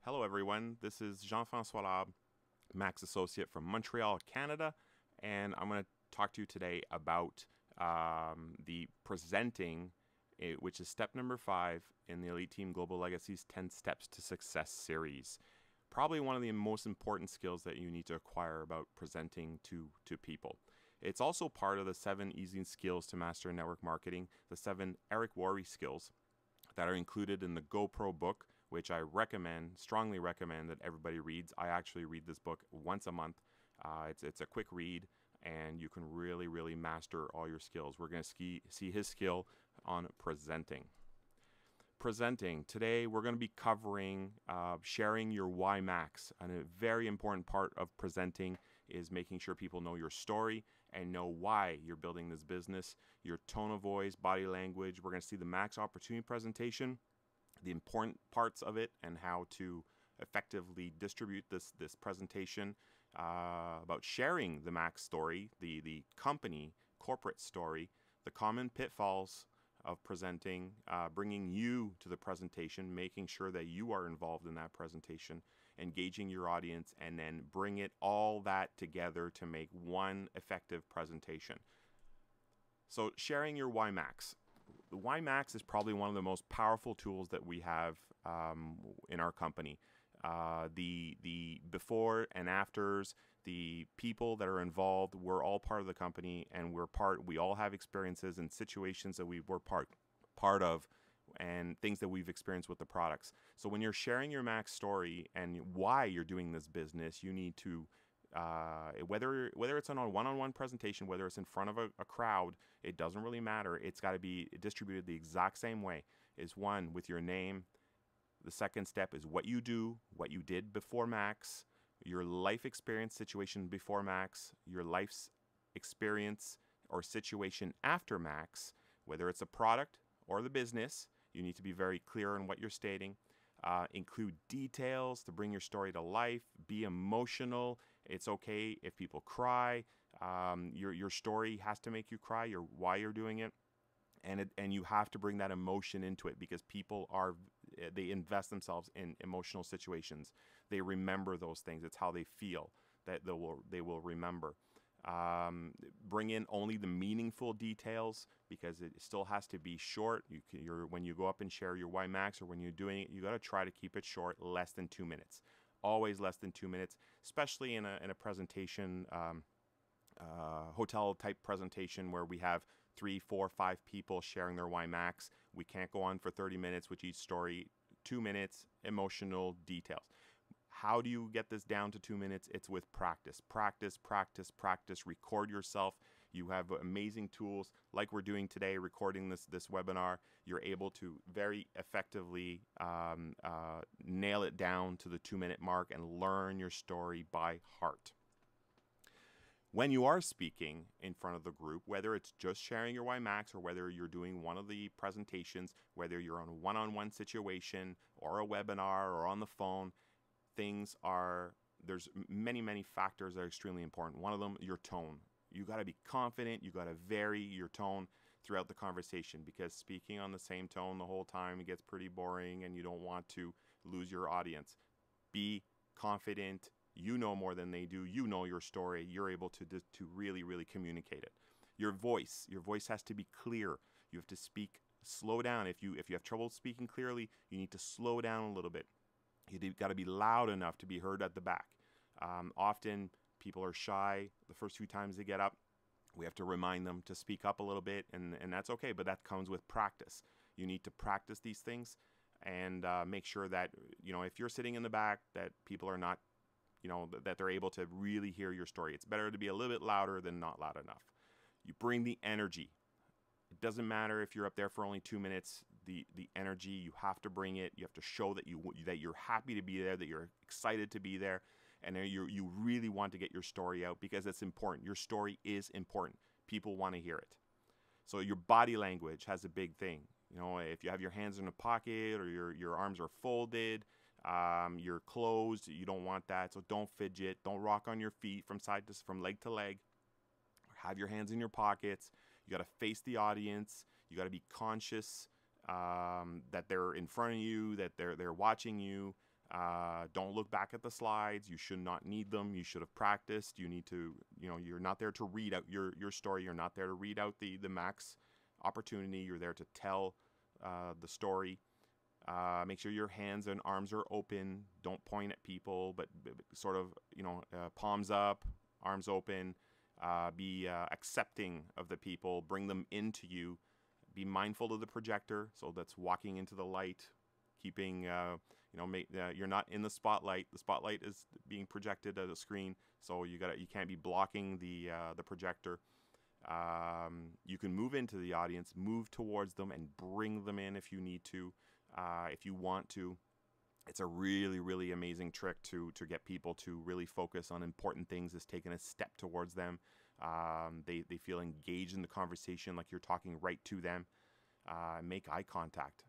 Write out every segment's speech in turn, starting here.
Hello, everyone. This is Jean-François Lab, Max Associate from Montreal, Canada, and I'm going to talk to you today about the presenting, which is step number 5 in the Elite Team Global Legacy's 10 Steps to Success series. Probably one of the most important skills that you need to acquire about presenting to people. It's also part of the 7 easy skills to master network marketing, the 7 Eric Worre skills that are included in the GoPro book, which I strongly recommend that everybody reads. I actually read this book once a month. It's a quick read, and you can really master all your skills. We're going to see his skill on presenting. Today, we're going to be covering sharing your why max. And a very important part of presenting is making sure people know your story and know why you're building this business, your tone of voice, body language. We're going to see the max opportunity presentation, the important parts of it, and how to effectively distribute this presentation, about sharing the max story, the company corporate story, the common pitfalls of presenting, bringing you to the presentation, making sure that you are involved in that presentation, engaging your audience, and then bring it all that together to make one effective presentation. So sharing your why max. The why max is probably one of the most powerful tools that we have in our company. The before and afters, the people that are involved, we're all part of the company, and we all have experiences and situations that we were part of, and things that we've experienced with the products. So when you're sharing your max story and why you're doing this business, you need to whether it's on a one-on-one presentation, whether it's in front of a crowd, it doesn't really matter. It's got to be distributed the exact same way. Is one, with your name. The second step is what you do, what you did before max, your life experience situation before max, your life's experience or situation after max, whether it's a product or the business. You need to be very clear on what you're stating. Include details to bring your story to life. Be emotional. It's okay if people cry. Your story has to make you cry. Why you're doing it. And you have to bring that emotion into it, because they invest themselves in emotional situations. They remember those things. It's how they feel that they will remember. Bring in only the meaningful details, because it still has to be short. When you go up and share your why max, or when you're doing it, you got to try to keep it short, less than 2 minutes. Always less than 2 minutes, especially in a presentation, hotel type presentation where we have 3, 4, 5 people sharing their why max. We can't go on for 30 minutes with each story. 2 minutes, emotional details. How do you get this down to 2 minutes? It's with practice. Practice. Record yourself. You have amazing tools like we're doing today, recording this webinar. You're able to very effectively nail it down to the 2-minute mark and learn your story by heart. When you are speaking in front of the group, whether it's just sharing your why max, or whether you're doing one of the presentations, whether you're on a one-on-one situation or a webinar or on the phone, there's many factors that are extremely important. One of them, your tone. You got to be confident. You got to vary your tone throughout the conversation, because speaking on the same tone the whole time, it gets pretty boring, and you don't want to lose your audience. Be confident. You know more than they do. You know your story. You're able to really communicate it. Your voice has to be clear. You have to slow down. If you have trouble speaking clearly, you need to slow down a little bit. You've got to be loud enough to be heard at the back. Often people are shy the first few times they get up. We have to remind them to speak up a little bit, and that's okay, but that comes with practice. You need to practice these things, and make sure that, if you're sitting in the back, that people are not, that they're able to really hear your story. It's better to be a little bit louder than not loud enough. You bring the energy. It doesn't matter if you're up there for only 2 minutes. The energy, you have to bring it. You have to show that you're happy to be there, that you're excited to be there, and you really want to get your story out, because it's important. Your story is important. People want to hear it. So your body language has a big thing. If you have your hands in a pocket, or your arms are folded, you're closed, you don't want that. So don't fidget. Don't rock on your feet from leg to leg. Have your hands in your pockets. You got to face the audience. You got to be conscious that they're in front of you, that they're watching you. Don't look back at the slides. You should not need them. You should have practiced. You need to, you're not there to read out your story. You're not there to read out the max opportunity. You're there to tell the story. Make sure your hands and arms are open. Don't point at people, but sort of, palms up, arms open. Be accepting of the people. Bring them into you. Be mindful of the projector. So that's walking into the light, keeping, you're not in the spotlight. The spotlight is being projected at a screen, so you can't be blocking the projector. You can move into the audience, move towards them, and bring them in if you need to, if you want to. It's a really, really amazing trick to get people to really focus on important things. Is taking a step towards them. They feel engaged in the conversation, like you're talking right to them. Make eye contact.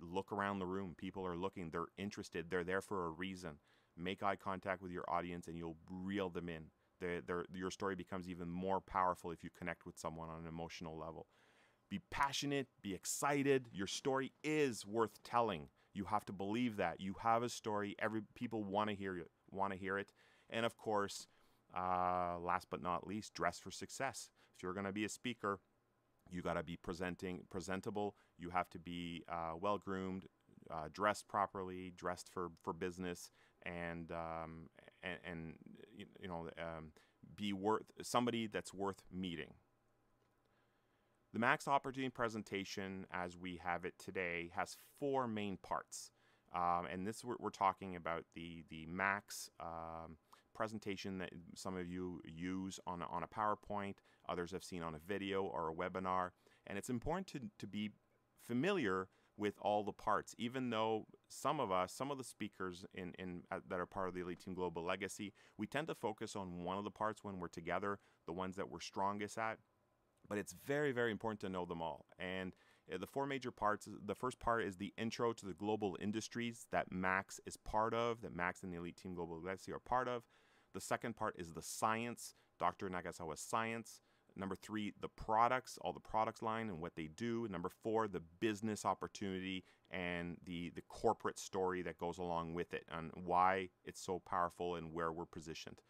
Look around the room. People are looking. They're interested. They're there for a reason. Make eye contact with your audience, and you'll reel them in. Your story becomes even more powerful if you connect with someone on an emotional level. Be passionate. Be excited. Your story is worth telling. You have to believe that. You have a story. People want to hear it. And of course, last but not least, dress for success. If you're going to be a speaker, you got to be presentable. You have to be well-groomed, dressed properly, dressed for business, and be somebody that's worth meeting. The Max Opportunity presentation, as we have it today, has 4 main parts, and this we're talking about the Max presentation that some of you use on a PowerPoint, others have seen on a video or a webinar, and it's important to be familiar with all the parts. Even though some of the speakers that are part of the Elite Team Global Legacy, we tend to focus on one of the parts when we're together, the ones that we're strongest at. But it's very, very important to know them all. And the 4 major parts, the first part is the intro to the global industries that Max is part of, that Max and the Elite Team Global Legacy are part of. The second part is the science, Dr. Nagasawa's science. Number 3, the products, all the products line and what they do. Number 4, the business opportunity and the corporate story that goes along with it and why it's so powerful and where we're positioned.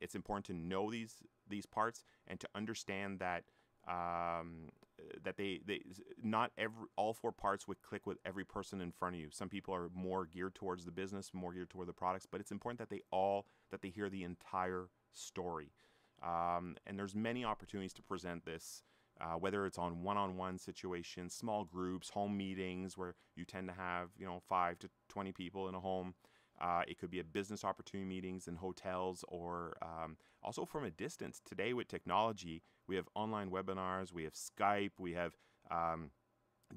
It's important to know these parts and to understand that all 4 parts would click with every person in front of you. Some people are more geared towards the business, more geared toward the products, but it's important that they hear the entire story. And there's many opportunities to present this, whether it's on one-on-one situations, small groups, home meetings where you tend to have 5 to 20 people in a home. It could be a business opportunity meetings in hotels or also from a distance. Today with technology, we have online webinars, we have Skype, we have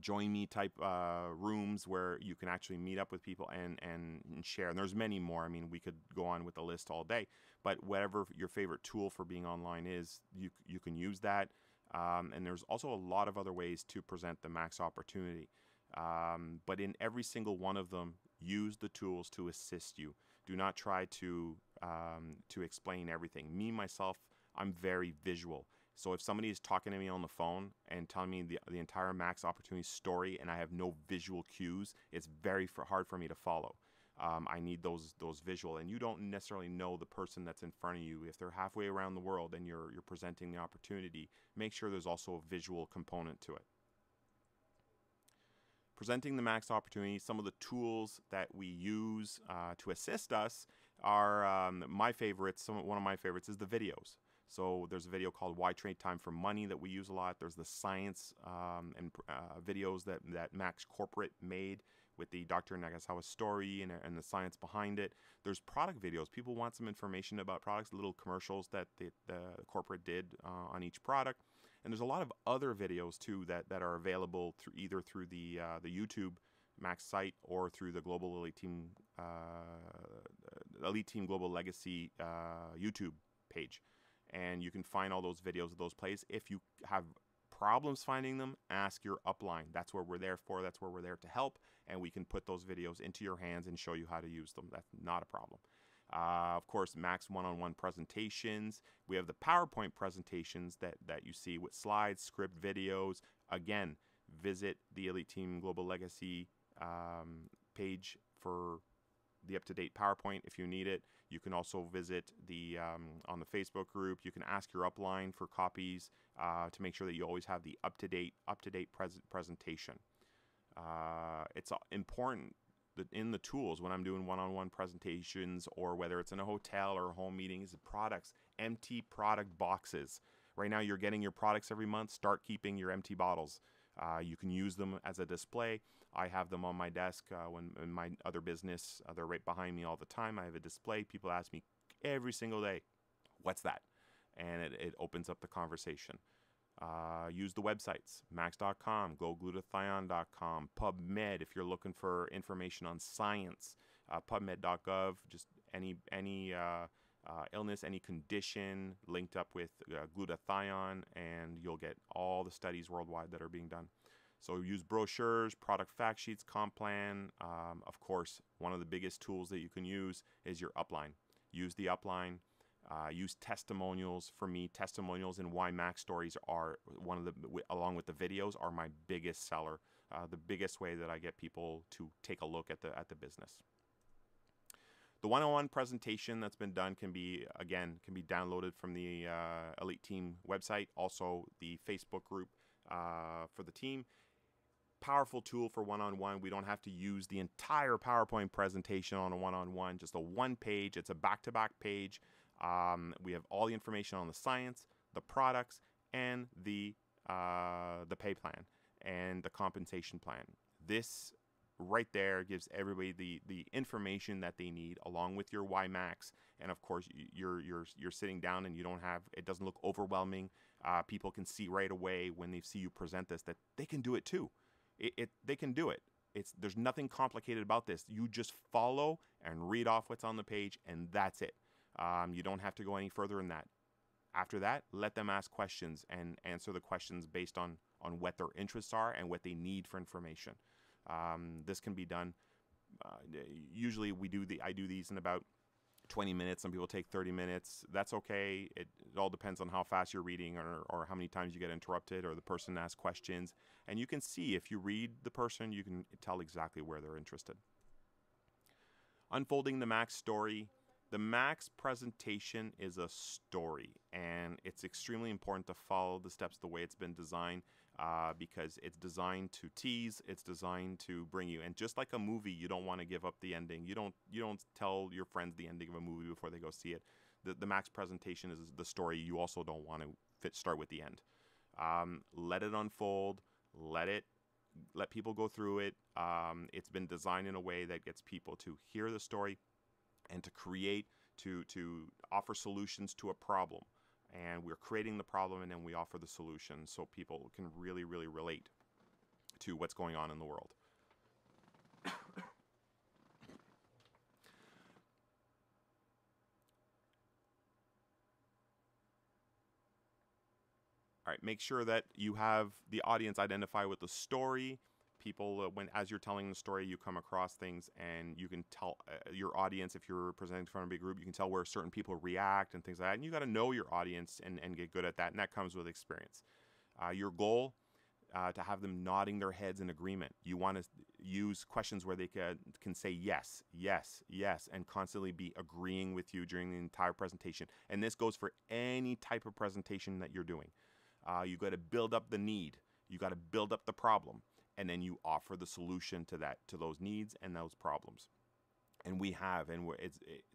join me type rooms where you can actually meet up with people and share. And there's many more. I mean, we could go on with the list all day, but whatever your favorite tool for being online is, you can use that. And there's also a lot of other ways to present the Max Opportunity. But in every single one of them, use the tools to assist you. Do not try to explain everything. Me, myself, I'm very visual. So if somebody is talking to me on the phone and telling me the entire Max Opportunity story and I have no visual cues, it's very hard for me to follow. I need those visual, and you don't necessarily know the person that's in front of you. If they're halfway around the world and you're presenting the opportunity, make sure there's also a visual component to it. Presenting the Max Opportunity, some of the tools that we use to assist us are my favorites. One of my favorites is the videos. So there's a video called Why Trade Time for Money that we use a lot. There's the science and videos that Max Corporate made with the Dr. Nagasawa story and the science behind it. There's product videos. People want some information about products, little commercials that the corporate did on each product. And there's a lot of other videos too that are available either through the YouTube Max site or through the Global Elite Team Global Legacy YouTube page. And you can find all those videos of those plays. If you have problems finding them, ask your upline. That's where we're there for. That's where we're there to help. And we can put those videos into your hands and show you how to use them. That's not a problem. Of course, Max one-on-one presentations. We have the PowerPoint presentations that you see with slides, script, videos. Again, visit the Elite Team Global Legacy page for the up-to-date PowerPoint if you need it. You can also visit the on the Facebook group. You can ask your upline for copies to make sure that you always have the up-to-date presentation. It's important that in the tools when I'm doing one-on-one presentations, or whether it's in a hotel or a home meetings, the products, empty product boxes. Right now you're getting your products every month. Start keeping your empty bottles. You can use them as a display. I have them on my desk when in my other business. They're right behind me all the time. I have a display. People ask me every single day, what's that? And it opens up the conversation. Use the websites, max.com, goglutathione.com, PubMed if you're looking for information on science, pubmed.gov, just any illness, any condition linked up with glutathione, and you'll get all the studies worldwide that are being done. So use brochures, product fact sheets, comp plan. Of course, one of the biggest tools that you can use is your upline. Use the upline. Use testimonials. For me, testimonials and why Max stories are one of the, along with the videos, are my biggest seller. The biggest way that I get people to take a look at the business. The one-on-one presentation that's been done can be downloaded from the Elite Team website. Also, the Facebook group for the team. Powerful tool for one-on-one. We don't have to use the entire PowerPoint presentation on a one-on-one. Just a one page. It's a back-to-back page. We have all the information on the science, the products, and the pay plan and the compensation plan. This right there gives everybody the information that they need, along with your WiMAX. And of course, you're sitting down and you don't have, it doesn't look overwhelming. People can see right away when they see you present this that they can do it too. They can do it. There's nothing complicated about this. You just follow and read off what's on the page, and that's it. You don't have to go any further than that. After that, let them ask questions and answer the questions based on what their interests are and what they need for information. This can be done. Usually I do these in about 20 minutes. Some people take 30 minutes. That's okay. It all depends on how fast you're reading, or how many times you get interrupted, or the person asks questions. And you can see, if you read the person, you can tell exactly where they're interested. Unfolding the Max story. The Max presentation is a story, and it's extremely important to follow the steps the way it's been designed, because it's designed to tease, it's designed to bring you. And just like a movie, you don't want to give up the ending. You don't tell your friends the ending of a movie before they go see it. The Max presentation is the story. You also don't want to start with the end. Let it unfold. Let people go through it. It's been designed in a way that gets people to hear the story and to create, to offer solutions to a problem. And we're creating the problem, and then we offer the solution, so people can really, really relate to what's going on in the world. All right, make sure that you have the audience identify with the story. People, as you're telling the story, you come across things, and you can tell your audience, if you're presenting in front of a big group, you can tell where certain people react and things like that. And you got to know your audience and get good at that, and that comes with experience. Your goal, to have them nodding their heads in agreement. You want to use questions where they can say yes, yes, yes, and constantly be agreeing with you during the entire presentation. And this goes for any type of presentation that you're doing. You got to build up the need. You got to build up the problem. And then you offer the solution to those needs and those problems. And we have, and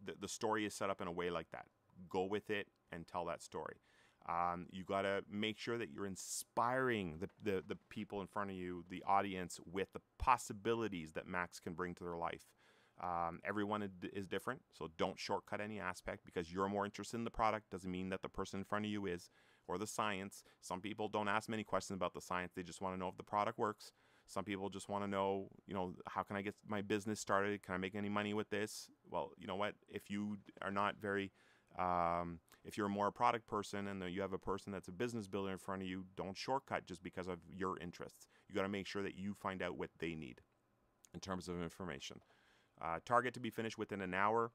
the story is set up in a way like that. Go with it and tell that story. You got to make sure that you're inspiring the people in front of you, the audience, with the possibilities that Max can bring to their life. Everyone is different, so don't shortcut any aspect. Because you're more interested in the product doesn't mean that the person in front of you is, or the science. Some people don't ask many questions about the science. They just want to know if the product works. Some people just want to know, how can I get my business started? Can I make any money with this? Well, you know what? If you are not very, if you're more a product person and you have a person that's a business builder in front of you, don't shortcut just because of your interests. You got to make sure that you find out what they need in terms of information. Target to be finished within an hour.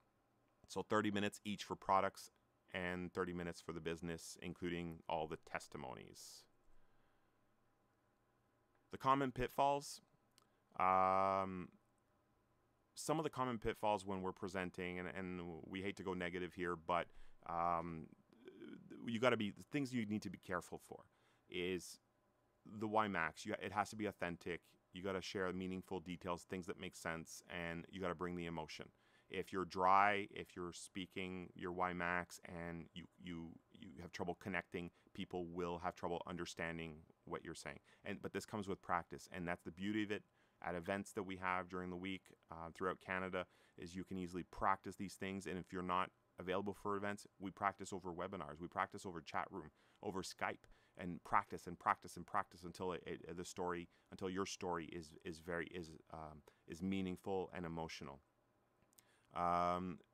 So 30 minutes each for products and 30 minutes for the business, including all the testimonies. The common pitfalls. some of the common pitfalls when we're presenting, and we hate to go negative here, but you got to be, things you need to be careful for is the why max. It has to be authentic. You got to share meaningful details, things that make sense, and you got to bring the emotion. If you're dry, if you're speaking your why max and you have trouble connecting, people will have trouble understanding what you're saying. But this comes with practice, and that's the beauty of it. At events that we have during the week throughout Canada, is you can easily practice these things. And if you're not available for events, we practice over webinars, we practice over chat room, over Skype, and practice and practice and practice until until your story is meaningful and emotional.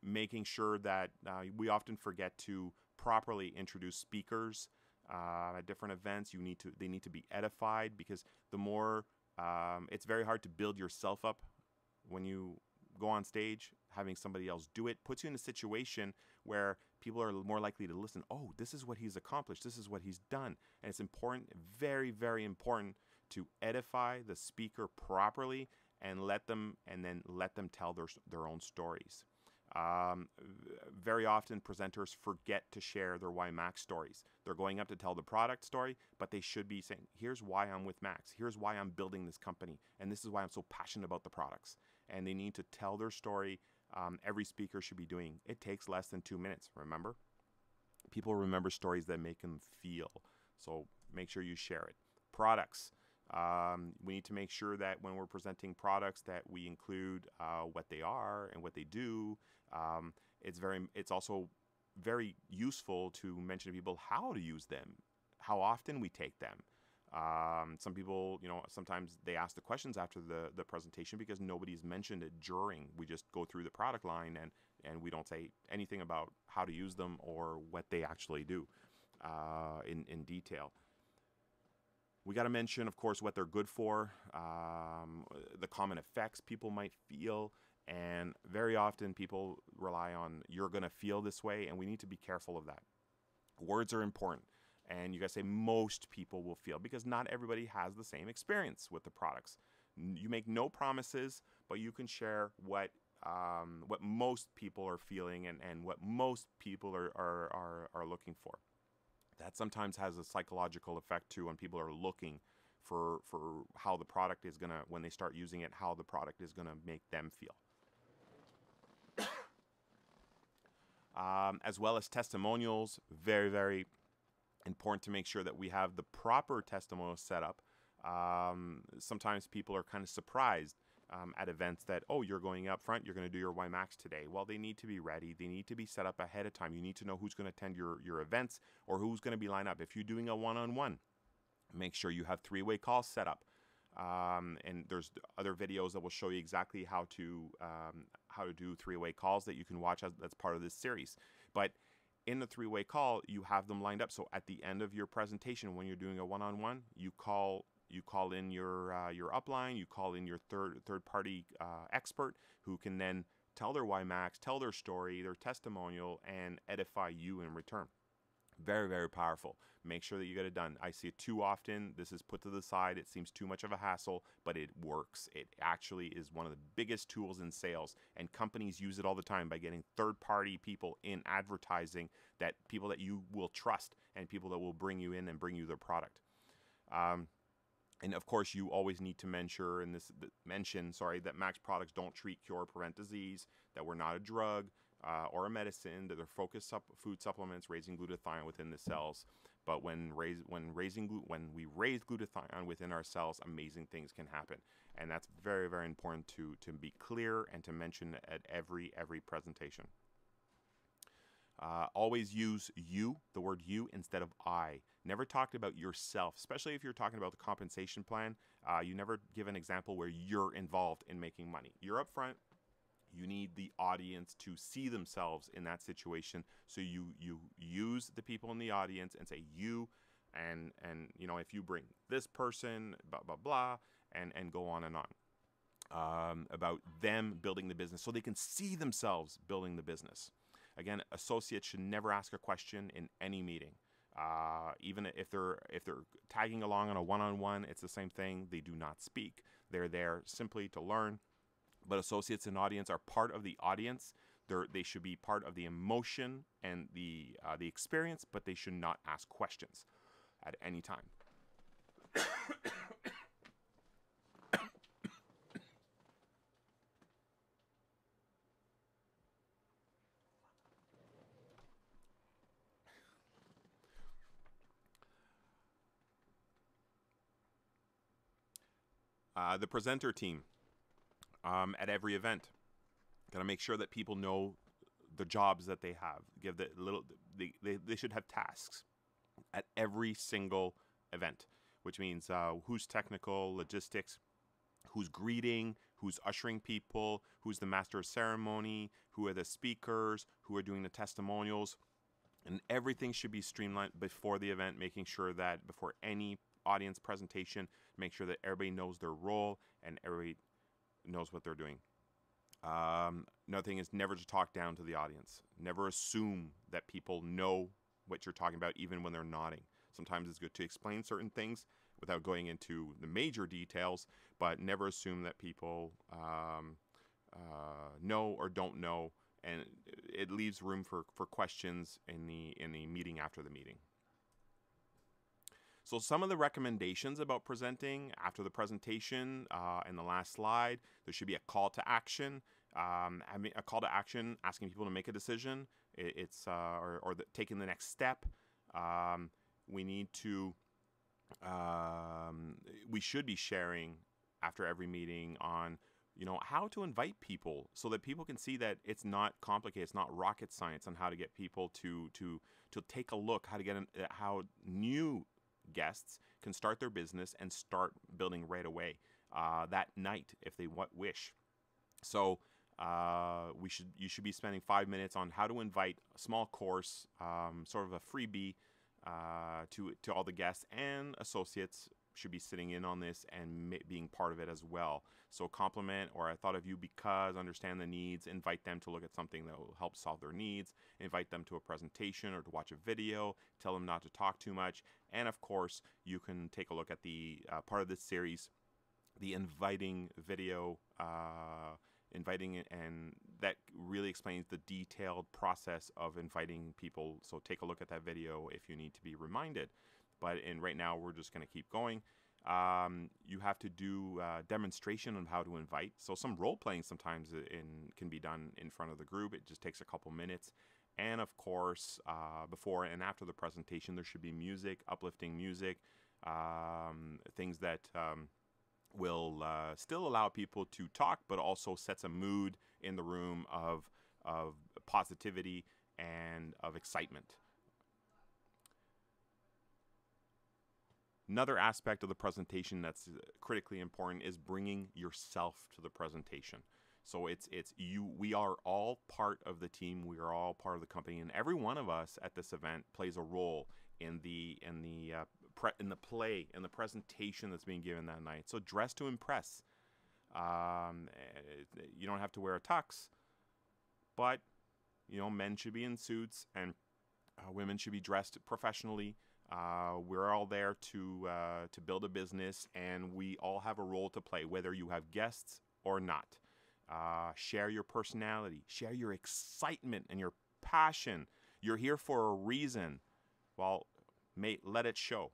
Making sure that we often forget to properly introduce speakers at different events. They need to be edified, because the more it's very hard to build yourself up when you go on stage. Having somebody else do it puts you in a situation where people are more likely to listen. Oh, this is what he's accomplished. This is what he's done. And it's important, very, very important, to edify the speaker properly and let them tell their own stories. Very often presenters forget to share their why Max stories. They're going up to tell the product story, but they should be saying, here's why I'm with Max. Here's why I'm building this company. And this is why I'm so passionate about the products. And they need to tell their story. Every speaker should be doing. It takes less than 2 minutes, remember? People remember stories that make them feel. So make sure you share it. Products. We need to make sure that when we're presenting products that we include what they are and what they do. It's also very useful to mention to people how to use them, how often we take them. Some people, sometimes they ask the questions after the presentation because nobody's mentioned it during. We just go through the product line and we don't say anything about how to use them or what they actually do in detail. We got to mention, of course, what they're good for, the common effects people might feel, and very often people rely on, you're going to feel this way, and we need to be careful of that. Words are important, and you got to say most people will feel, because not everybody has the same experience with the products. You make no promises, but you can share what most people are feeling and what most people are looking for. That sometimes has a psychological effect too when people are looking for how the product is going to, when they start using it, how the product is going to make them feel. As well as testimonials, very, very important to make sure that we have the proper testimonials set up. Sometimes people are kind of surprised at events that, oh, you're going up front, you're going to do your WiMAX today. Well, they need to be ready. They need to be set up ahead of time. You need to know who's going to attend your events or who's going to be lined up. If you're doing a one-on-one, make sure you have three-way calls set up. And there's other videos that will show you exactly how to do three-way calls that you can watch that's part of this series. But in the three-way call, you have them lined up. So at the end of your presentation, when you're doing a one-on-one, you call in your upline, you call in your third-party expert who can then tell their WiMAX, tell their story, their testimonial, and edify you in return. Very, very powerful. Make sure that you get it done. I see it too often. This is put to the side. It seems too much of a hassle, but it works. It actually is one of the biggest tools in sales, and companies use it all the time by getting third-party people in advertising, that people that you will trust and people that will bring you in and bring you their product. And of course, you always need to mention that Max products don't treat, cure, or prevent disease, that we're not a drug or a medicine, that they're focused food supplements raising glutathione within the cells. But when we raise glutathione within our cells, amazing things can happen. And that's very, very important to be clear and to mention at every presentation. Always use you, the word you, instead of I. Never talk about yourself, especially if you're talking about the compensation plan. You never give an example where you're involved in making money. You're up front. You need the audience to see themselves in that situation. So you use the people in the audience and say you, and if you bring this person, blah, blah, blah, and go on and on about them building the business so they can see themselves building the business. Again, associates should never ask a question in any meeting. Even if they're tagging along on a one-on-one, it's the same thing. They do not speak. They're there simply to learn, But associates and audience are part of the audience. They should be part of the emotion and the experience, but they should not ask questions at any time. The presenter team at every event. Gotta make sure that people know the jobs that they have. Give the little they should have tasks at every single event, which means who's technical, logistics, who's greeting, who's ushering people, who's the master of ceremony, who are the speakers, who are doing the testimonials, and everything should be streamlined before the event, making sure that before any audience presentation, make sure that everybody knows their role and everybody knows what they're doing. Another thing is never to talk down to the audience. Never assume that people know what you're talking about, even when they're nodding. Sometimes it's good to explain certain things without going into the major details, but never assume that people know or don't know, and it leaves room for questions in the meeting after the meeting. So some of the recommendations about presenting after the presentation, in the last slide, there should be a call to action. A call to action asking people to make a decision. Taking the next step. We need to. We should be sharing after every meeting on, how to invite people so that people can see that it's not complicated. It's not rocket science on how to get people to take a look, how new guests can start their business and start building right away that night if they wish. So you should be spending 5 minutes on how to invite a small course, sort of a freebie to all the guests, and associates should be sitting in on this and being part of it as well. So compliment, or I thought of you because, understand the needs, invite them to look at something that will help solve their needs, invite them to a presentation or to watch a video, tell them not to talk too much, and of course you can take a look at the part of this series, the inviting video, and that really explains the detailed process of inviting people. So take a look at that video if you need to be reminded. But right now we're just going to keep going. You have to do a demonstration on how to invite. So some role playing sometimes can be done in front of the group. It just takes a couple minutes. And of course, before and after the presentation, there should be music, uplifting music, things that will still allow people to talk, but also sets a mood in the room of positivity and of excitement. Another aspect of the presentation that's critically important is bringing yourself to the presentation. So it's you. We are all part of the team. We are all part of the company, and every one of us at this event plays a role in the play, in the presentation that's being given that night. So dress to impress. You don't have to wear a tux, but men should be in suits and women should be dressed professionally. We're all there to build a business, and we all have a role to play, whether you have guests or not. Share your personality, share your excitement and your passion. You're here for a reason. Well, let it show.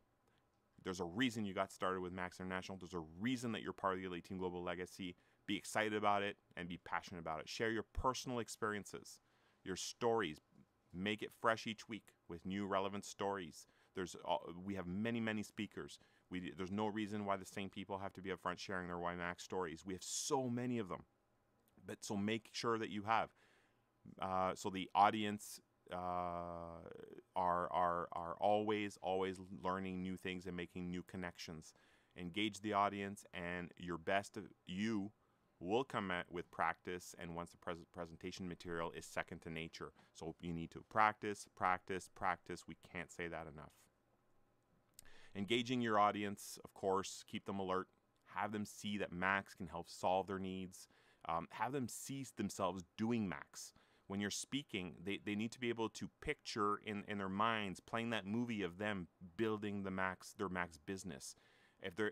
There's a reason you got started with Max International. There's a reason that you're part of the Elite Team Global Legacy. Be excited about it and be passionate about it. Share your personal experiences, your stories. Make it fresh each week with new relevant stories. We have many speakers. There's no reason why the same people have to be up front sharing their WiMAX stories. We have so many of them. So make sure that you have. So the audience are always learning new things and making new connections. Engage the audience, and your best you will come with practice, and once the presentation material is second to nature. So you need to practice. We can't say that enough. Engaging your audience, of course, keep them alert. Have them see that Max can help solve their needs. Have them see themselves doing Max. When you're speaking, they need to be able to picture in their minds, playing that movie of them building their Max business.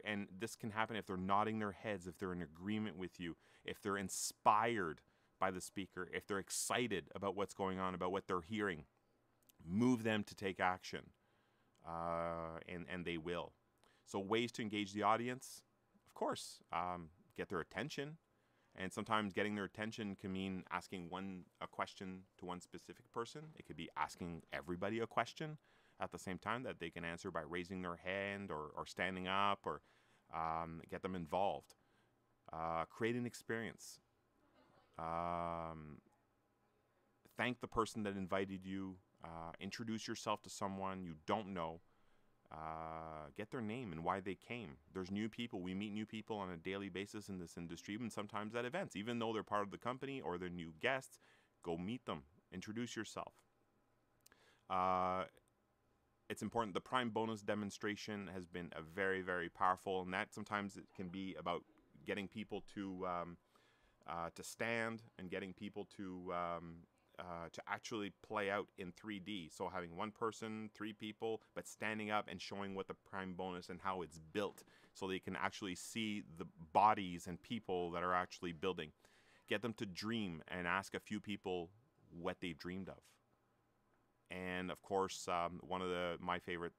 And this can happen if they're nodding their heads, if they're in agreement with you, if they're inspired by the speaker, if they're excited about what's going on, about what they're hearing. Move them to take action, and they will. So ways to engage the audience, of course, get their attention. And sometimes getting their attention can mean asking a question to one specific person. It could be asking everybody a question at the same time that they can answer by raising their hand or standing up, or get them involved. Create an experience. Thank the person that invited you. Introduce yourself to someone you don't know. Get their name and why they came. There's new people. We meet new people on a daily basis in this industry, and sometimes at events. Even though they're part of the company or they're new guests, go meet them. Introduce yourself. It's important. The Prime Bonus demonstration has been a very, very powerful, and that sometimes it can be about getting people to stand and getting people to actually play out in 3D. So having one person, 3 people, but standing up and showing what the Prime Bonus and how it's built, so they can actually see the bodies and people that are actually building. Get them to dream and ask a few people what they've dreamed of. And of course, one of my favorite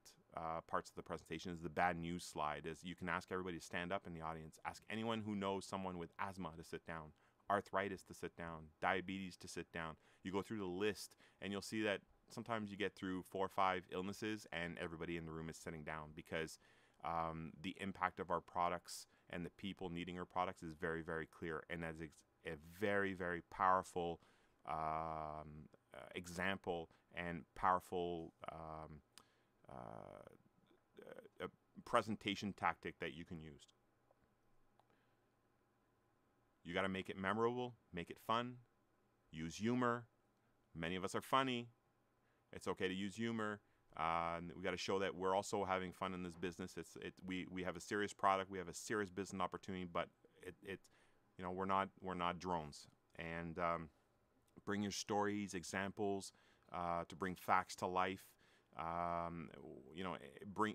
parts of the presentation is the bad news slide. Is you can ask everybody to stand up in the audience. Ask anyone who knows someone with asthma to sit down, arthritis to sit down, diabetes to sit down. You go through the list and you'll see that sometimes you get through 4 or 5 illnesses and everybody in the room is sitting down, because the impact of our products and the people needing our products is very, very clear, and that's a very, very powerful example and powerful presentation tactic that you can use. You got to make it memorable, make it fun, use humor. Many of us are funny. It's okay to use humor. We got to show that we're also having fun in this business. We have a serious product, we have a serious business opportunity, but we're not drones. And bring your stories, examples, to bring facts to life.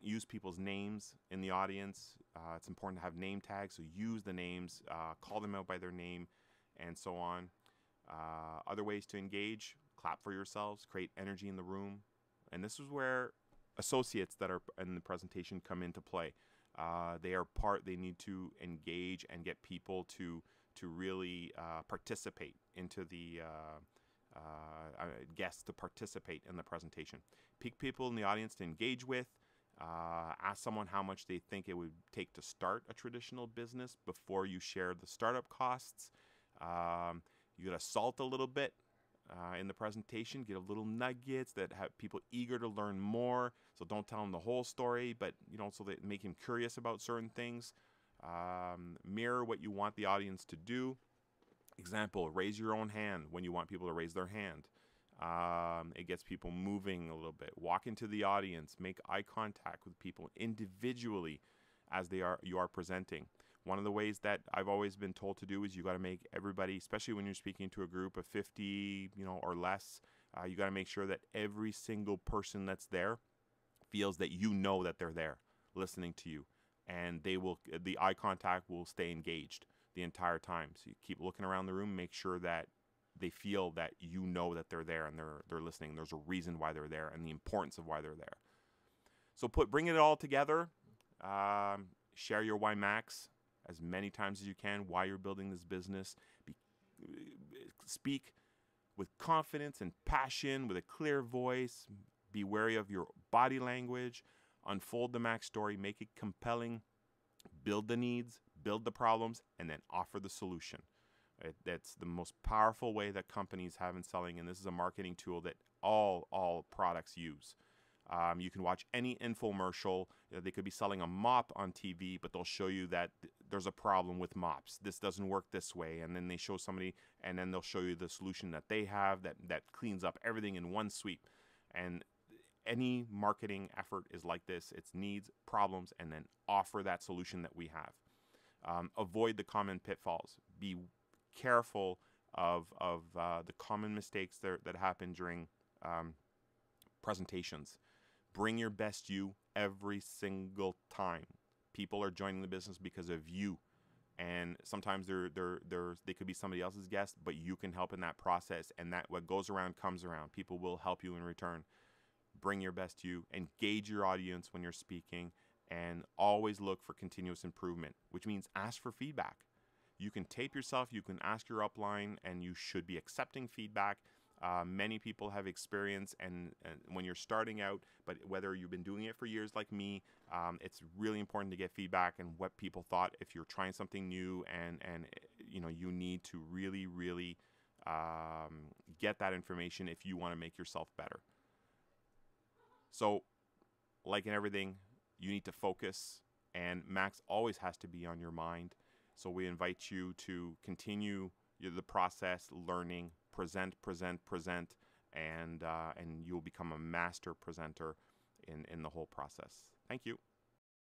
Use people's names in the audience. It's important to have name tags, so use the names, call them out by their name, and so on. Other ways to engage: clap for yourselves, create energy in the room. And this is where associates that are in the presentation come into play. They need to engage and get people to really participate into the guests to participate in the presentation. Pick people in the audience to engage with. Ask someone how much they think it would take to start a traditional business before you share the startup costs. You got to salt a little bit in the presentation. Get a little nuggets that have people eager to learn more. So don't tell them the whole story, but so that make them curious about certain things. Mirror what you want the audience to do. Example: raise your own hand when you want people to raise their hand. It gets people moving a little bit. Walk into the audience, make eye contact with people individually as you are presenting. One of the ways that I've always been told to do is you got to make everybody, especially when you're speaking to a group of 50, or less, you got to make sure that every single person that's there feels that that they're there listening to you, and the eye contact will stay engaged the entire time. So you keep looking around the room, make sure that they feel that that they're there and they're listening. There's a reason why they're there and the importance of why they're there. So bring it all together. Share your why max as many times as you can, why you're building this business. Speak with confidence and passion, with a clear voice. Be wary of your body language. Unfold the max story. Make it compelling. Build the needs, build the problems, and then offer the solution. That's the most powerful way that companies have in selling, and this is a marketing tool that all products use. You can watch any infomercial. They could be selling a mop on TV, but they'll show you that there's a problem with mops. This doesn't work this way, and then they show somebody, and then they'll show you the solution that they have that cleans up everything in one sweep. And any marketing effort is like this. It's needs, problems, and then offer that solution that we have. Avoid the common pitfalls. Be careful of the common mistakes that happen during presentations. Bring your best you every single time. People are joining the business because of you. And sometimes they could be somebody else's guest, but you can help in that process. And that what goes around comes around. People will help you in return. Bring your best you. Engage your audience when you're speaking. And always look for continuous improvement, which means ask for feedback. You can tape yourself. You can ask your upline, and you should be accepting feedback. Many people have experience and when you're starting out, but whether you've been doing it for years like me, it's really important to get feedback and what people thought if you're trying something new, and you need to really get that information if you want to make yourself better. So like in everything, you need to focus, and Max always has to be on your mind. So we invite you to continue the process, learning, present, and you'll become a master presenter in the whole process. Thank you.